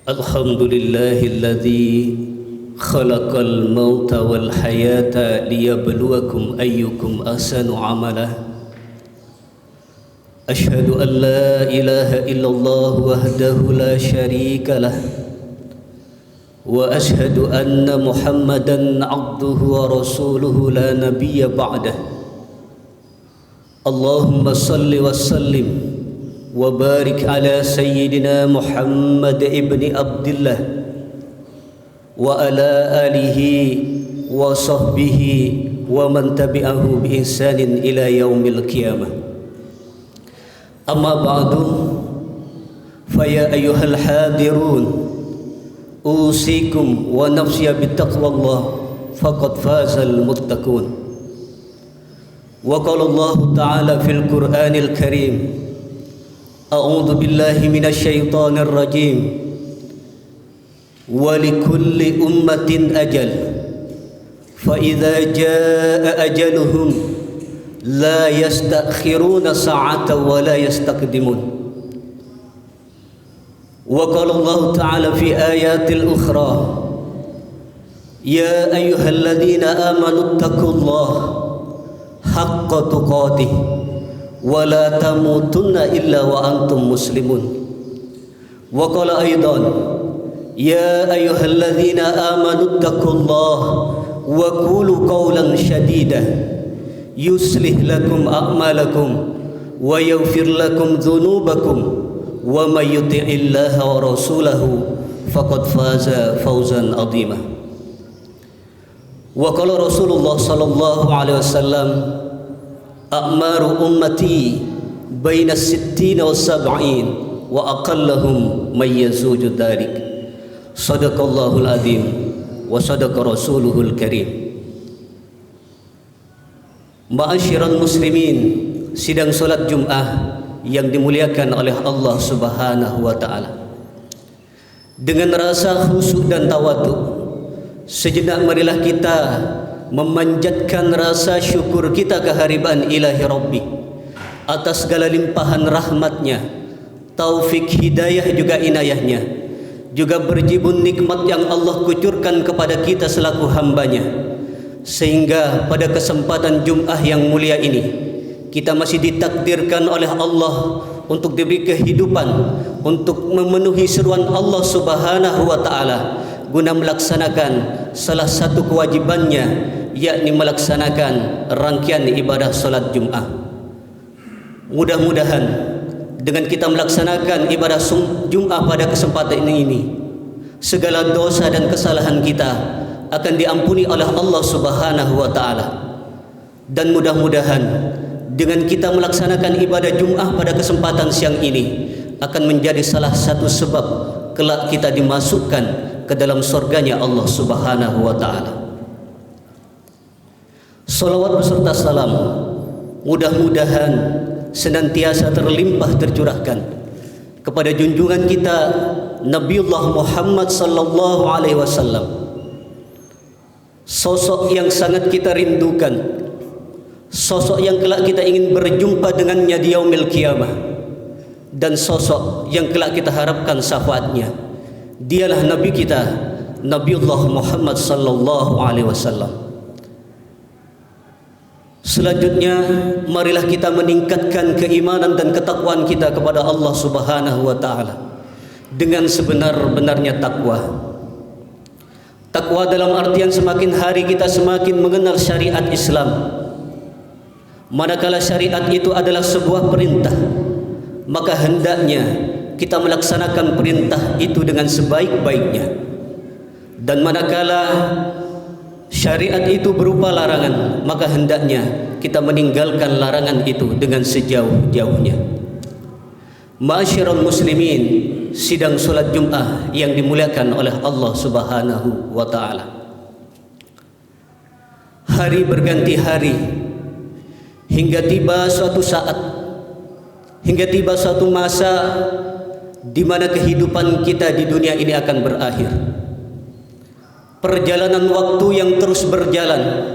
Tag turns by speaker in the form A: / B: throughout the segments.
A: الحمد لله الذي خلق الموت والحياة ليبلوكم أيكم أحسن عملا. أشهد أن لا إله إلا الله وحده لا شريك له، وأشهد أن محمدا عبده ورسوله لا نبي بعده. اللهم صل وسلم وبارك على سيدنا محمد ابن عبد الله وعلى آله وصحبه ومن تبعه بإحسان إلى يوم القيامة. أما بعد، فيا أيها الحاضرون، أوصيكم ونفسي بتقوى الله فقد فاز المتقون. وقال الله تعالى في القرآن الكريم: أعوذ بالله من الشيطان الرجيم، ولكل أمة أجل فإذا جاء أجلهم لا يستأخرون ساعة ولا يستقدمون. وقال الله تعالى في آيات الأخرى: يا أيها الذين آمنوا اتقوا الله حق تقاته ولا تموتن إلا وأنتم مسلمون. وقال أيضا: يا أيها الذين آمنوا اتقوا الله وقولوا قولا سديدا يصلح لكم أعمالكم ويغفر لكم ذنوبكم ومن يطع الله ورسوله فقد فاز فوزا عظيما. وقال رسول الله صلى الله عليه وسلم: أعمار أمتي بين 60 و70 وأقلهم من يزوج ذلك. صدق الله العظيم وصدق رسوله الكريم. Ma'asyiral muslimin, sidang salat Jumat yang dimuliakan oleh Allah Subhanahu wa taala. Dengan rasa khusyuk dan tawadhu, sejenak marilah kita memanjatkan rasa syukur kita kehadiran Ilahi Rabbi atas segala limpahan rahmatnya, taufik hidayah juga inayahnya, juga berjibun nikmat yang Allah kucurkan kepada kita selaku hambanya, sehingga pada kesempatan Jumat yang mulia ini kita masih ditakdirkan oleh Allah untuk diberi kehidupan, untuk memenuhi seruan Allah Subhanahu wa taala guna melaksanakan salah satu kewajibannya, yakni melaksanakan rangkaian ibadah salat Jumat. Mudah-mudahan dengan kita melaksanakan ibadah Jumat pada kesempatan ini, segala dosa dan kesalahan kita akan diampuni oleh Allah Subhanahu wa taala. Dan mudah-mudahan dengan kita melaksanakan ibadah Jumat pada kesempatan siang ini akan menjadi salah satu sebab kelak kita dimasukkan ke dalam surganya Allah Subhanahu wa taala. Salawat beserta salam mudah-mudahan senantiasa terlimpah tercurahkan kepada junjungan kita Nabiullah Muhammad sallallahu alaihi wasallam, sosok yang sangat kita rindukan, sosok yang kelak kita ingin berjumpa dengannya di yaumil qiyamah, dan sosok yang kelak kita harapkan syafaatnya. Dialah Nabi kita, Nabiullah Muhammad sallallahu alaihi wasallam. Selanjutnya, marilah kita meningkatkan keimanan dan ketakwaan kita kepada Allah Subhanahu wa taala dengan sebenar-benarnya takwa. Takwa dalam artian semakin hari kita semakin mengenal syariat Islam. Manakala syariat itu adalah sebuah perintah, maka hendaknya kita melaksanakan perintah itu dengan sebaik-baiknya. Dan manakala syariat itu berupa larangan, maka hendaknya kita meninggalkan larangan itu dengan sejauh-jauhnya. Ma'asyiral muslimin, sidang salat Jumat yang dimuliakan oleh Allah Subhanahu wa taala. Hari berganti hari hingga tiba suatu saat, hingga tiba suatu masa di mana kehidupan kita di dunia ini akan berakhir. Perjalanan waktu yang terus berjalan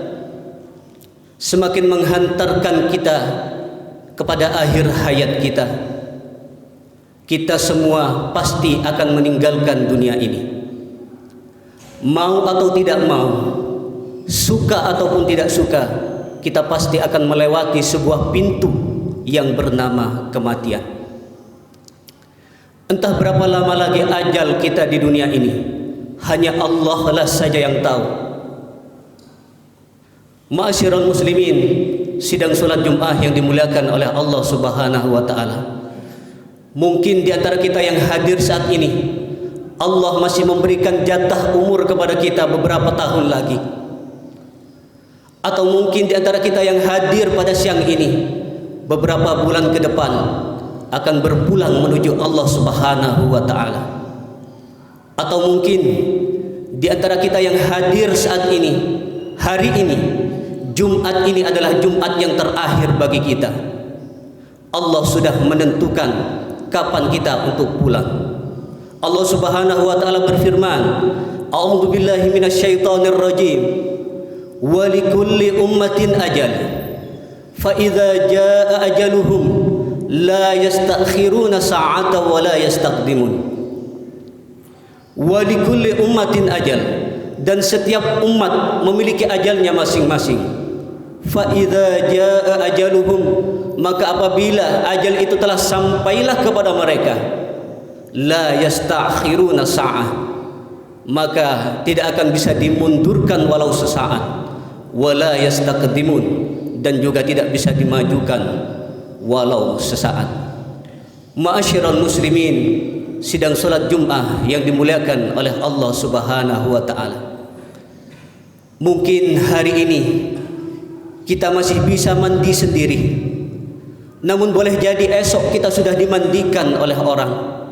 A: semakin menghantarkan kita kepada akhir hayat kita. kita semua pasti akan meninggalkan dunia ini. Mau atau tidak mau, suka ataupun tidak suka, kita pasti akan melewati sebuah pintu yang bernama kematian. Entah berapa lama lagi ajal kita di dunia ini, hanya Allah lah saja yang tahu. Ma'asyiral muslimin, sidang salat Jumat yang dimuliakan oleh Allah Subhanahu wa taala. Mungkin di antara kita yang hadir saat ini, Allah masih memberikan jatah umur kepada kita beberapa tahun lagi. Atau mungkin di antara kita yang hadir pada siang ini, beberapa bulan ke depan akan berpulang menuju Allah Subhanahu wa taala. Atau mungkin di antara kita yang hadir saat ini, hari ini, Jumat ini adalah Jumat yang terakhir bagi kita. Allah sudah menentukan kapan kita untuk pulang. Allah Subhanahu wa taala berfirman, A'udzu billahi minasyaitonir rajim. Wa likulli ummatin ajal. Fa idza jaa ajaluhum la yastakhiruna sa'atan wa la yastaqdimun. Wa likulli ummatin ajal, dan setiap umat memiliki ajalnya masing-masing. Fa idza jaa ajaluhum, maka apabila ajal itu telah sampailah kepada mereka, la yastakhiruna sa'ah, maka tidak akan bisa dimundurkan walau sesaat. Wala yastaqdimun, dan juga tidak bisa dimajukan walau sesaat. Ma'asyiral muslimin, sidang salat Jumat yang dimuliakan oleh Allah Subhanahu wa taala. Mungkin hari ini kita masih bisa mandi sendiri, namun boleh jadi esok kita sudah dimandikan oleh orang.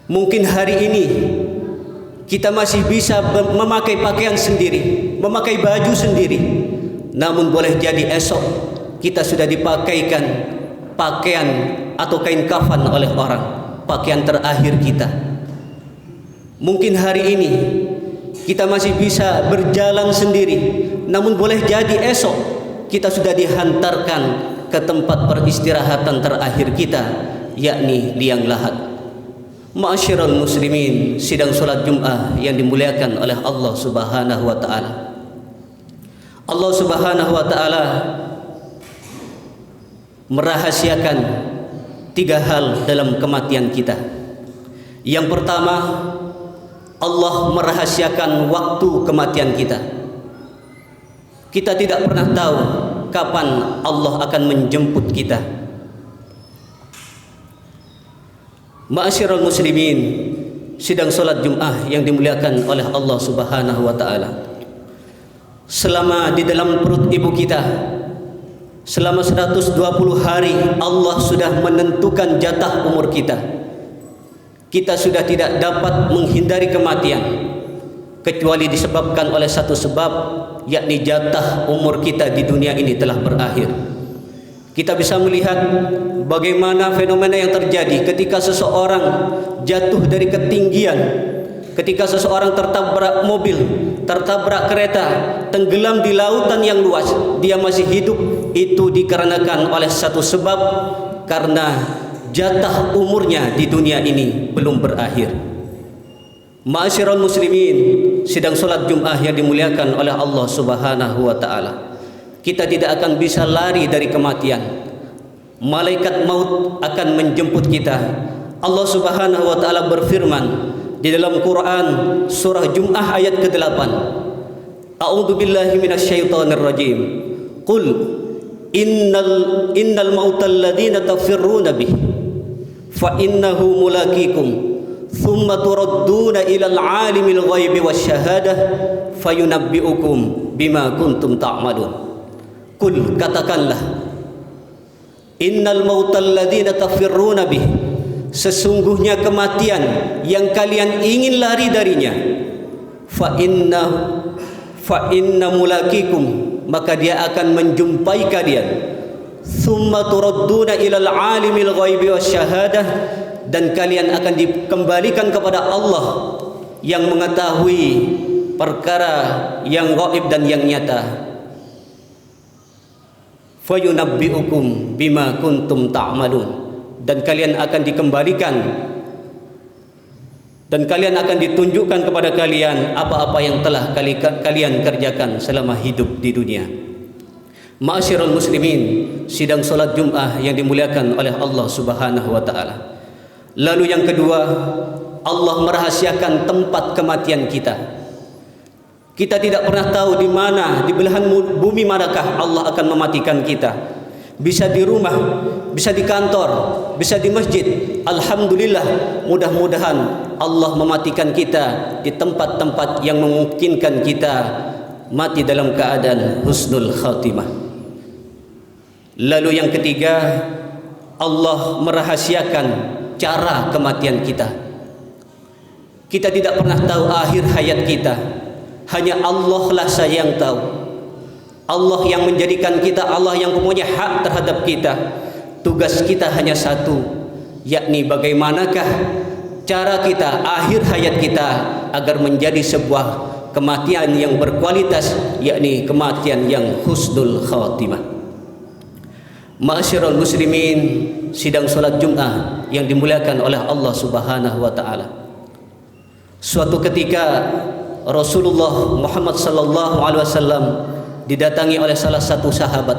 A: Mungkin hari ini kita masih bisa memakai pakaian sendiri, memakai baju sendiri, namun boleh jadi esok kita sudah dipakaikan pakaian atau kain kafan oleh orang, pakaian terakhir kita. Mungkin hari ini kita masih bisa berjalan sendiri, namun boleh jadi esok kita sudah dihantarkan ke tempat peristirahatan terakhir kita, yakni liang lahat. Ma'asyiral muslimin, sidang salat Jumat yang dimuliakan oleh Allah Subhanahu wa taala. Allah Subhanahu wa taala merahasiakan 3 hal dalam kematian kita. Yang pertama, Allah merahasiakan waktu kematian kita. Kita tidak pernah tahu kapan Allah akan menjemput kita. Ma'asyiral muslimin, sidang salat Jumat yang dimuliakan oleh Allah Subhanahu wa taala. Selama di dalam perut ibu kita, selama 120 hari Allah sudah menentukan jatah umur kita. Kita sudah tidak dapat menghindari kematian kecuali disebabkan oleh satu sebab, yakni jatah umur kita di dunia ini telah berakhir. Kita bisa melihat bagaimana fenomena yang terjadi ketika seseorang jatuh dari ketinggian, ketika seseorang tertabrak mobil, tertabrak kereta, tenggelam di lautan yang luas, dia masih hidup. Itu dikarenakan oleh satu sebab, karena jatah umurnya di dunia ini belum berakhir. Ma'asyiral muslimin, sidang salat Jumat yang dimuliakan oleh Allah Subhanahu wa taala. Kita tidak akan bisa lari dari kematian. Malaikat maut akan menjemput kita. Allah Subhanahu wa taala berfirman di dalam Quran surah Jumat ayat ke-8. A'udzu billahi minasyaitonir rajim. Qul innal mautal ladzina tafirruna bih fa innahu mulaqikum thumma turadduna ilal alimil ghaibi wasyahadah fayunabbiukum bima kuntum ta'malun. Kul, katakanlah, innal mautal ladzina tafirruna bih, sesungguhnya kematian yang kalian ingin lari darinya, fa inna mulaqikum, maka dia akan menjumpai kalian. Tsumma turadduna ilal alimil ghaibi wasyahadah, dan kalian akan dikembalikan kepada Allah yang mengetahui perkara yang gaib dan yang nyata. Fayunabbiukum bima kuntum ta'malun, dan kalian akan dikembalikan dan kalian akan ditunjukkan kepada kalian apa-apa yang telah kalian kerjakan selama hidup di dunia. Ma'asyiral muslimin, sidang solat Jum'ah yang dimuliakan oleh Allah Subhanahu wa taala. Lalu yang kedua, Allah merahasiakan tempat kematian kita. Kita tidak pernah tahu di mana, di belahan bumi manakah Allah akan mematikan kita. Bisa di rumah, bisa di kantor, bisa di masjid. Alhamdulillah, mudah-mudahan Allah mematikan kita di tempat-tempat yang memungkinkan kita mati dalam keadaan husnul khatimah. Lalu yang ketiga, Allah merahasiakan cara kematian kita. Kita tidak pernah tahu akhir hayat kita. Hanya Allah lah saja yang tahu. Allah yang menjadikan kita, Allah yang mempunyai hak terhadap kita. Tugas kita hanya satu, yakni bagaimanakah cara kita, akhir hayat kita agar menjadi sebuah kematian yang berkualitas, yakni kematian yang husnul khatimah. Ma'asyiral muslimin, sidang salat Jum'ah yang dimuliakan oleh Allah Subhanahu wa taala. Suatu ketika Rasulullah Muhammad sallallahu alaihi wasallam didatangi oleh salah satu sahabat.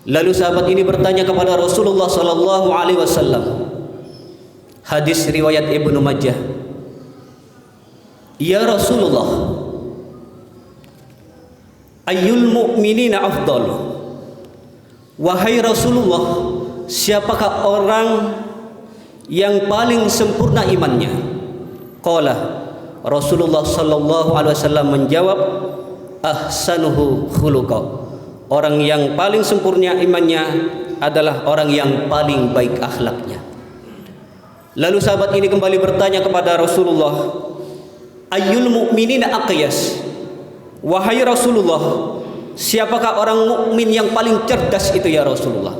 A: Lalu sahabat ini bertanya kepada Rasulullah sallallahu alaihi wasallam. Hadis riwayat Ibnu Majah. Ya Rasulullah, ayyul mu'minina afdal? Wahai Rasulullah, siapakah orang yang paling sempurna imannya? Qala, Rasulullah sallallahu alaihi wasallam menjawab, ahsanuhu khuluqa. Orang yang paling sempurna imannya adalah orang yang paling baik akhlaknya. Lalu sahabat ini kembali bertanya kepada Rasulullah, ayyul mu'minina aqyas? Wahai Rasulullah, siapakah orang mukmin yang paling cerdas itu ya Rasulullah?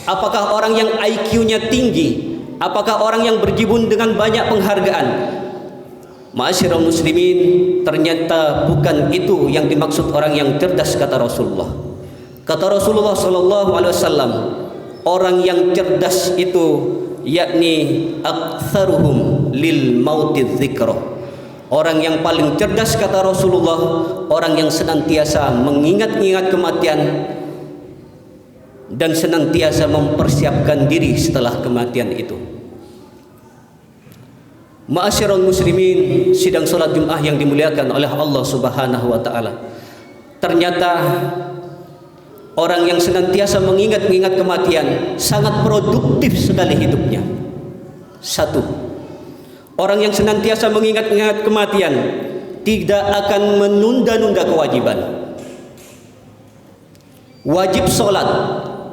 A: Apakah orang yang IQ-nya tinggi? Apakah orang yang berjibun dengan banyak penghargaan? Ma'asyiral muslimin, ternyata bukan itu yang dimaksud orang yang cerdas, kata Rasulullah. Kata Rasulullah sallallahu alaihi wasallam, orang yang cerdas itu yakni aktsaruhum lil mauti dzikra. Orang yang paling cerdas, kata Rasulullah, orang yang senantiasa mengingat-ingat kematian dan senantiasa mempersiapkan diri setelah kematian itu. Ma'asyiral muslimin, sidang salat Jum'ah yang dimuliakan oleh Allah Subhanahu wa taala. Ternyata orang yang senantiasa mengingat-ingat kematian sangat produktif sekali hidupnya. Satu, orang yang senantiasa mengingat-ingat kematian tidak akan menunda-nunda kewajiban. Wajib salat,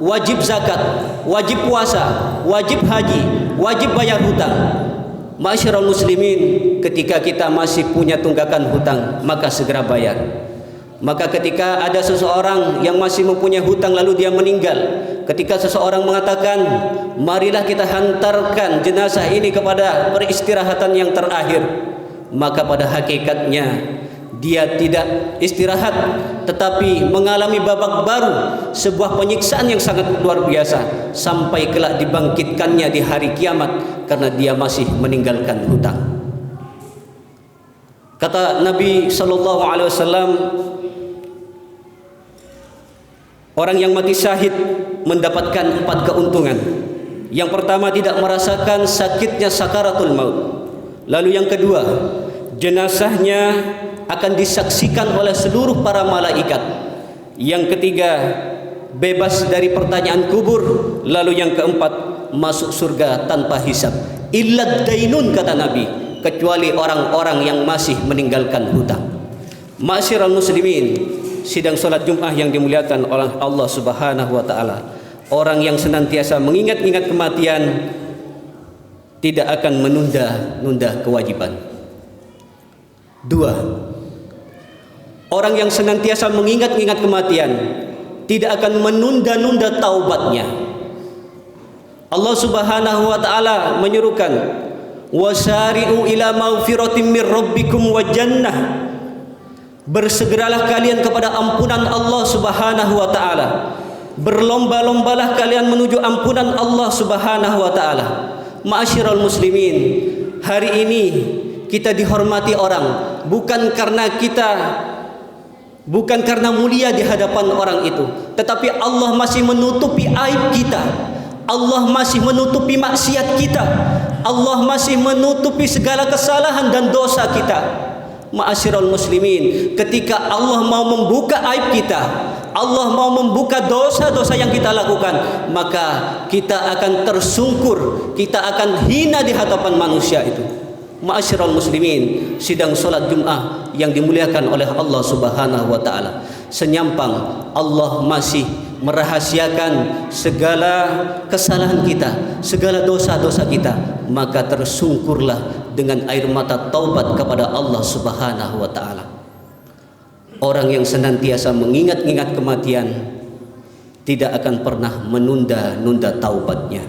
A: wajib zakat, wajib puasa, wajib haji, wajib bayar hutang. Ma'asyiral muslimin, ketika kita masih punya tunggakan hutang, maka segera bayar. Maka ketika ada seseorang yang masih mempunyai hutang lalu dia meninggal, ketika seseorang mengatakan, marilah kita hantarkan jenazah ini kepada peristirahatan yang terakhir, maka pada hakikatnya dia tidak istirahat, tetapi mengalami babak baru, sebuah penyiksaan yang sangat luar biasa, sampai kelak dibangkitkannya di hari kiamat karena dia masih meninggalkan hutang. Kata Nabi sallallahu alaihi wasallam, orang yang mati syahid mendapatkan 4 keuntungan. Yang pertama, tidak merasakan sakitnya sakaratul maut. Lalu yang kedua, jenazahnya akan disaksikan oleh seluruh para malaikat. Yang ketiga, bebas dari pertanyaan kubur. Lalu yang keempat, masuk surga tanpa hisab. Illa dainun, kata Nabi, kecuali orang-orang yang masih meninggalkan hutang. Ma'asyiral muslimin, sidang salat Jum'ah yang dimuliakan oleh Allah Subhanahu wa taala. Orang yang senantiasa mengingat-ingat kematian tidak akan menunda-nunda kewajiban. 2. Orang yang senantiasa mengingat-ingat kematian tidak akan menunda-nunda taubatnya. Allah Subhanahu wa taala menyerukan, wasari'u ila maghfiratin mir rabbikum wa jannah. Bersegeralah kalian kepada ampunan Allah Subhanahu wa taala Berlomba-lombalah kalian menuju ampunan Allah Subhanahu wa taala. Ma'asyiral muslimin, hari ini kita dihormati orang bukan karena mulia di hadapan orang itu, tetapi Allah masih menutupi aib kita. Allah masih menutupi maksiat kita. Allah masih menutupi segala kesalahan dan dosa kita. Ma'asyiral muslimin, ketika Allah mau membuka aib kita, Allah mau membuka dosa-dosa yang kita lakukan, maka kita akan tersungkur, kita akan hina di hadapan manusia itu. Ma'asyiral muslimin, sidang salat Jumat yang dimuliakan oleh Allah Subhanahu wa taala. Senyampang Allah masih merahasiakan segala kesalahan kita, segala dosa-dosa kita, maka tersungkurlah dengan air mata taubat kepada Allah Subhanahu wa taala. Orang yang senantiasa mengingat-ingat kematian tidak akan pernah menunda-nunda taubatnya.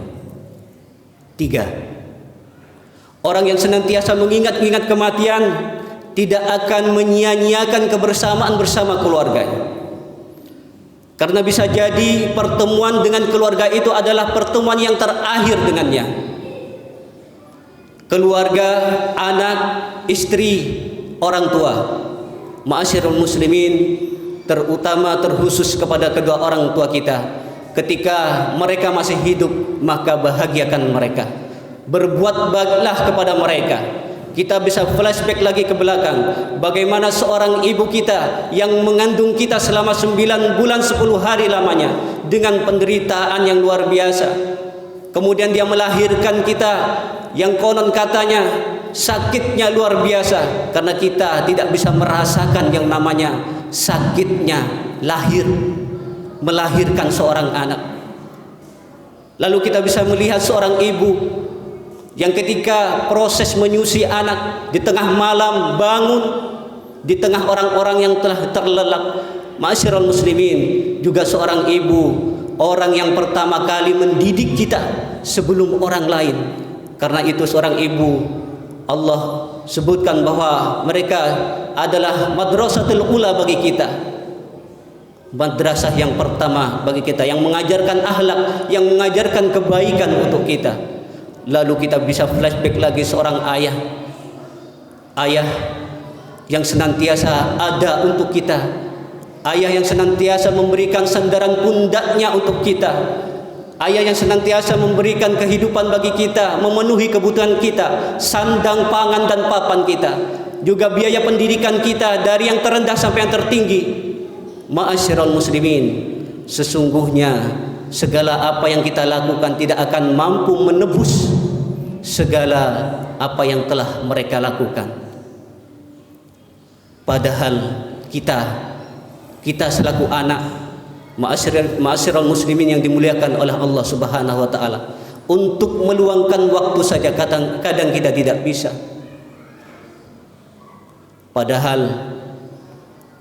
A: 3. Orang yang senantiasa mengingat-ingat kematian tidak akan menyia-nyiakan kebersamaan bersama keluarganya. Karena bisa jadi pertemuan dengan keluarga itu adalah pertemuan yang terakhir dengannya. Keluarga, anak, istri, orang tua. Ma'asyiral muslimin, terutama terkhusus kepada kedua orang tua kita. Ketika mereka masih hidup, maka bahagiakan mereka. Berbuat baiklah kepada mereka. Kita bisa flashback lagi ke belakang, bagaimana seorang ibu kita yang mengandung kita selama 9 bulan 10 hari lamanya dengan penderitaan yang luar biasa. Kemudian dia melahirkan kita yang konon katanya sakitnya luar biasa, karena kita tidak bisa merasakan yang namanya sakitnya melahirkan seorang anak. Lalu kita bisa melihat seorang ibu yang ketika proses menyusui anak di tengah malam bangun di tengah orang-orang yang telah terlelap. Ma'asyiral muslimin, juga seorang ibu, orang yang pertama kali mendidik kita sebelum orang lain. Karena itu seorang ibu, Allah sebutkan bahwa mereka adalah madrasatul ula bagi kita, madrasah yang pertama bagi kita, yang mengajarkan akhlak, yang mengajarkan kebaikan untuk kita. Lalu kita bisa flashback lagi seorang ayah yang senantiasa ada untuk kita, ayah yang senantiasa memberikan sandaran pundaknya untuk kita, ayah yang senantiasa memberikan kehidupan bagi kita, memenuhi kebutuhan kita, sandang, pangan dan papan kita, juga biaya pendidikan kita dari yang terendah sampai yang tertinggi. Ma'asyiral muslimin, sesungguhnya segala apa yang kita lakukan tidak akan mampu menebus segala apa yang telah mereka lakukan. Padahal kita selaku anak, ma'asyiral muslimin yang dimuliakan oleh Allah Subhanahu wa taala, untuk meluangkan waktu saja kadang kita tidak bisa. Padahal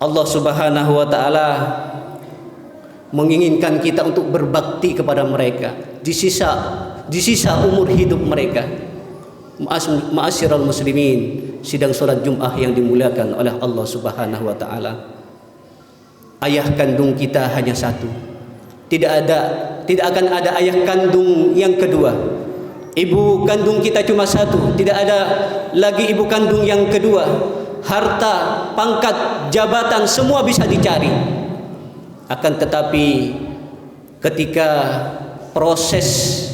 A: Allah Subhanahu wa taala menginginkan kita untuk berbakti kepada mereka di sisa umur hidup mereka. Ma'asyiral muslimin, sidang salat Jumat yang dimuliakan oleh Allah Subhanahu wa taala. Ayah kandung kita hanya satu. Tidak akan ada ayah kandung yang kedua. Ibu kandung kita cuma satu, tidak ada lagi ibu kandung yang kedua. Harta, pangkat, jabatan semua bisa dicari. Akan tetapi ketika proses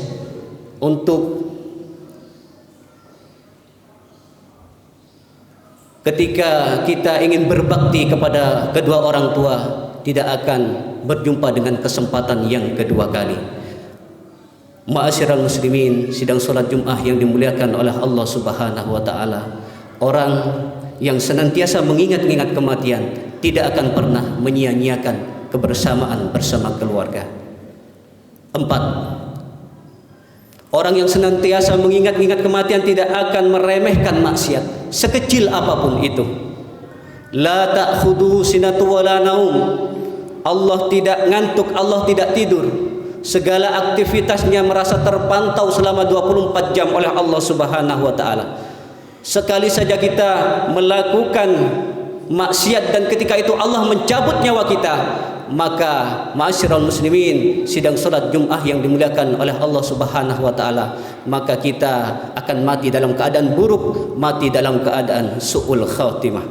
A: ketika kita ingin berbakti kepada kedua orang tua, tidak akan berjumpa dengan kesempatan yang kedua kali. Ma'asyiral muslimin, sidang salat Jumat yang dimuliakan oleh Allah Subhanahu wa taala, orang yang senantiasa mengingat-ingat kematian tidak akan pernah menyia-nyiakan kebersamaan bersama keluarga. 4. Orang yang senantiasa mengingat-ingat kematian tidak akan meremehkan maksiat sekecil apapun itu. La ta'khudhuhu sinatu wa la naum. Allah tidak ngantuk, Allah tidak tidur. Segala aktivitasnya merasa terpantau selama 24 jam oleh Allah Subhanahu wa taala. Sekali saja kita melakukan maksiat dan ketika itu Allah mencabut nyawa kita, maka ma'asyiral muslimin, sidang salat Jumat yang dimuliakan oleh Allah Subhanahu wa taala, maka kita akan mati dalam keadaan buruk, mati dalam keadaan su'ul khatimah.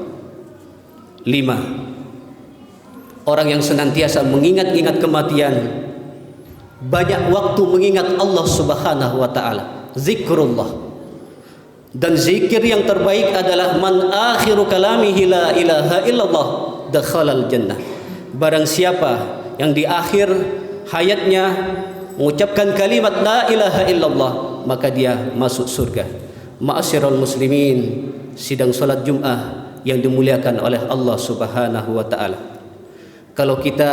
A: 5. Orang yang senantiasa mengingat-ingat kematian, banyak waktu mengingat Allah Subhanahu wa taala, zikrullah. Dan zikir yang terbaik adalah man akhiru kalamihi la ilaha illallah dakhalal jannah. Barang siapa yang di akhir hayatnya mengucapkan kalimat la ilaha illallah, maka dia masuk surga. Ma'asyiral muslimin, sidang salat Jumat yang dimuliakan oleh Allah Subhanahu wa taala. Kalau kita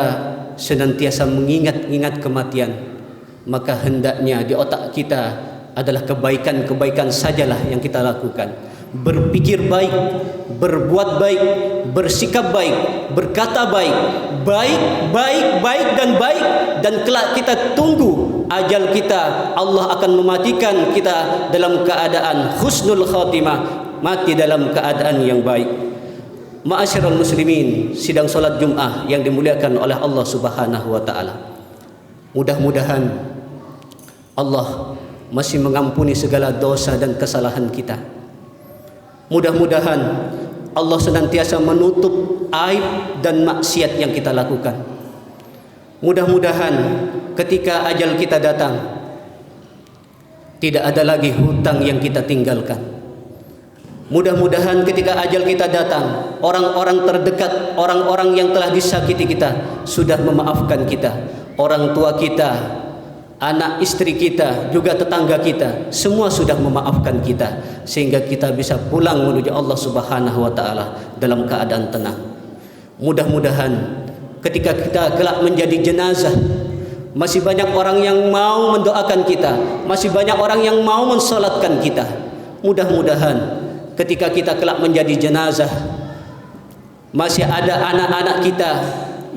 A: senantiasa mengingat-ingat kematian, maka hendaknya di otak kita adalah kebaikan-kebaikan sajalah yang kita lakukan. Berpikir baik, berbuat baik, bersikap baik, berkata baik, baik dan baik, dan kelak kita tunggu ajal kita. Allah akan mematikan kita dalam keadaan husnul khatimah, mati dalam keadaan yang baik. Ma'asyiral muslimin, sidang salat Jumat yang dimuliakan oleh Allah Subhanahu wa taala. Mudah-mudahan Allah masih mengampuni segala dosa dan kesalahan kita. Mudah-mudahan Allah senantiasa menutup aib dan maksiat yang kita lakukan. Mudah-mudahan ketika ajal kita datang, tidak ada lagi hutang yang kita tinggalkan. Mudah-mudahan ketika ajal kita datang, orang-orang terdekat, orang-orang yang telah disakiti kita sudah memaafkan kita. Orang tua kita, anak istri kita, juga tetangga kita, semua sudah memaafkan kita, sehingga kita bisa pulang menuju Allah Subhanahu wa taala dalam keadaan tenang. Mudah-mudahan ketika kita kelak menjadi jenazah, masih banyak orang yang mau mendoakan kita, masih banyak orang yang mau mensolatkan kita. Mudah-mudahan ketika kita kelak menjadi jenazah, masih ada anak-anak kita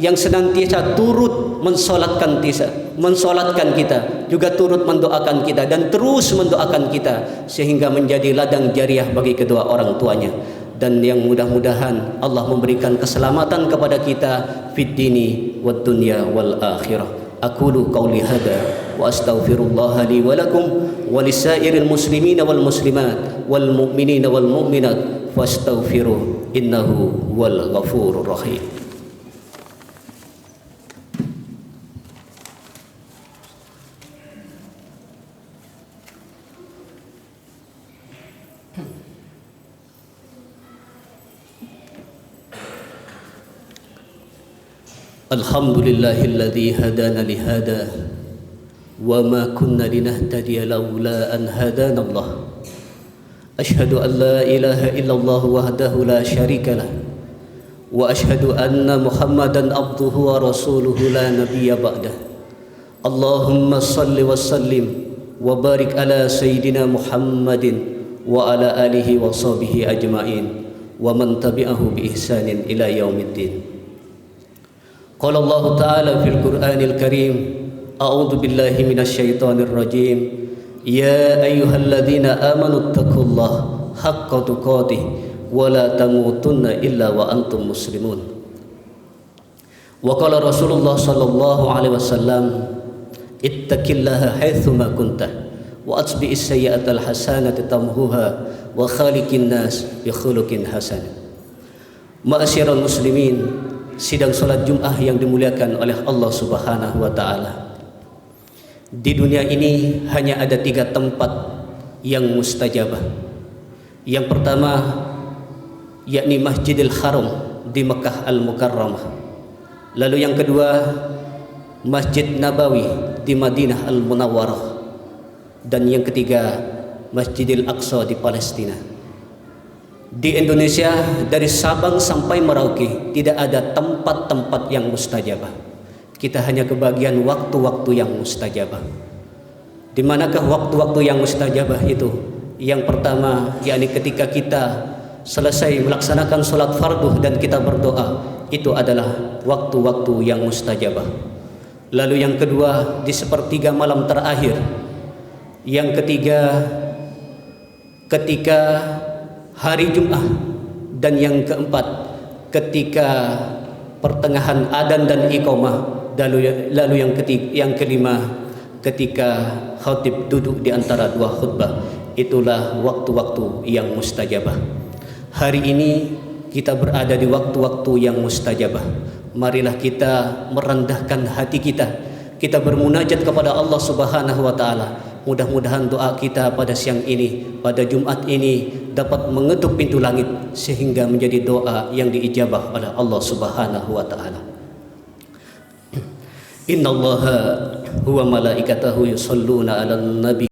A: yang senantiasa turut mensolatkan kita, juga turut mendoakan kita dan terus mendoakan kita, sehingga menjadi ladang jariah bagi kedua orang tuanya. Dan yang mudah-mudahan Allah memberikan keselamatan kepada kita fid dini wad dunya wal akhirah. Aqulu qawli hadza wa astaghfirullah li wa lakum wa lisairil muslimina wal muslimat wal mu'minina wal mu'minat fastaghfiruh innahu wal ghafurur rahim. Alhamdulillahilladzi hadana lihada wa ma kunna linahtadiya laula an hadana Allah. Ashhadu an la ilaha illallah wahdahu la syarika lah wa ashhadu anna Muhammadan abduhu wa rasuluhu la nabiyya ba'dah. Allahumma salli wa sallim wa barik ala sayyidina Muhammadin wa ala alihi wa sahbihi ajma'in wa man tabi'ahu bi ihsanin ila yaumiddin. Qala Allah Ta'ala fil Qur'anil Karim, a'udzu billahi minasyaitonir rajim. Ya ayyuhalladzina amanu taqullaha haqqa tuqatih wa la tamutunna illa wa antum muslimun. Wa qala Rasulullah sallallahu alaihi wasallam, ittaqillaha haitsu ma kunta wa atbi'is sayyi'atal hasanata tamhuha wa khaliqin nas bi khuluqin hasan. Ma'asyiral muslimin, sidang salat Jumat yang dimuliakan oleh Allah Subhanahu wa taala. Di dunia ini hanya ada 3 tempat yang mustajabah. Yang pertama yakni Masjidil Haram di Mekah Al-Mukarramah. Lalu yang kedua Masjid Nabawi di Madinah Al-Munawwarah. Dan yang ketiga Masjidil Aqsa di Palestina. Di Indonesia dari Sabang sampai Merauke tidak ada tempat-tempat yang mustajabah. Kita hanya kebagian waktu-waktu yang mustajabah. Di manakah waktu-waktu yang mustajabah itu? Yang pertama yakni ketika kita selesai melaksanakan sholat fardu dan kita berdoa, itu adalah waktu-waktu yang mustajabah. Lalu yang kedua di sepertiga malam terakhir. Yang ketiga ketika hari Jumat, dan yang keempat ketika pertengahan adzan dan iqamah, lalu yang kelima ketika khatib duduk di antara dua khutbah. Itulah waktu-waktu yang mustajabah. Hari ini kita berada di waktu-waktu yang mustajabah. Marilah kita merendahkan hati kita, kita bermunajat kepada Allah Subhanahu wa taala. Mudah-mudahan doa kita pada siang ini, pada Jumat ini dapat mengetuk pintu langit sehingga menjadi doa yang diijabah oleh Allah Subhanahu wa taala. Innallaha huwa malaikatahu yusholluna 'alan nabi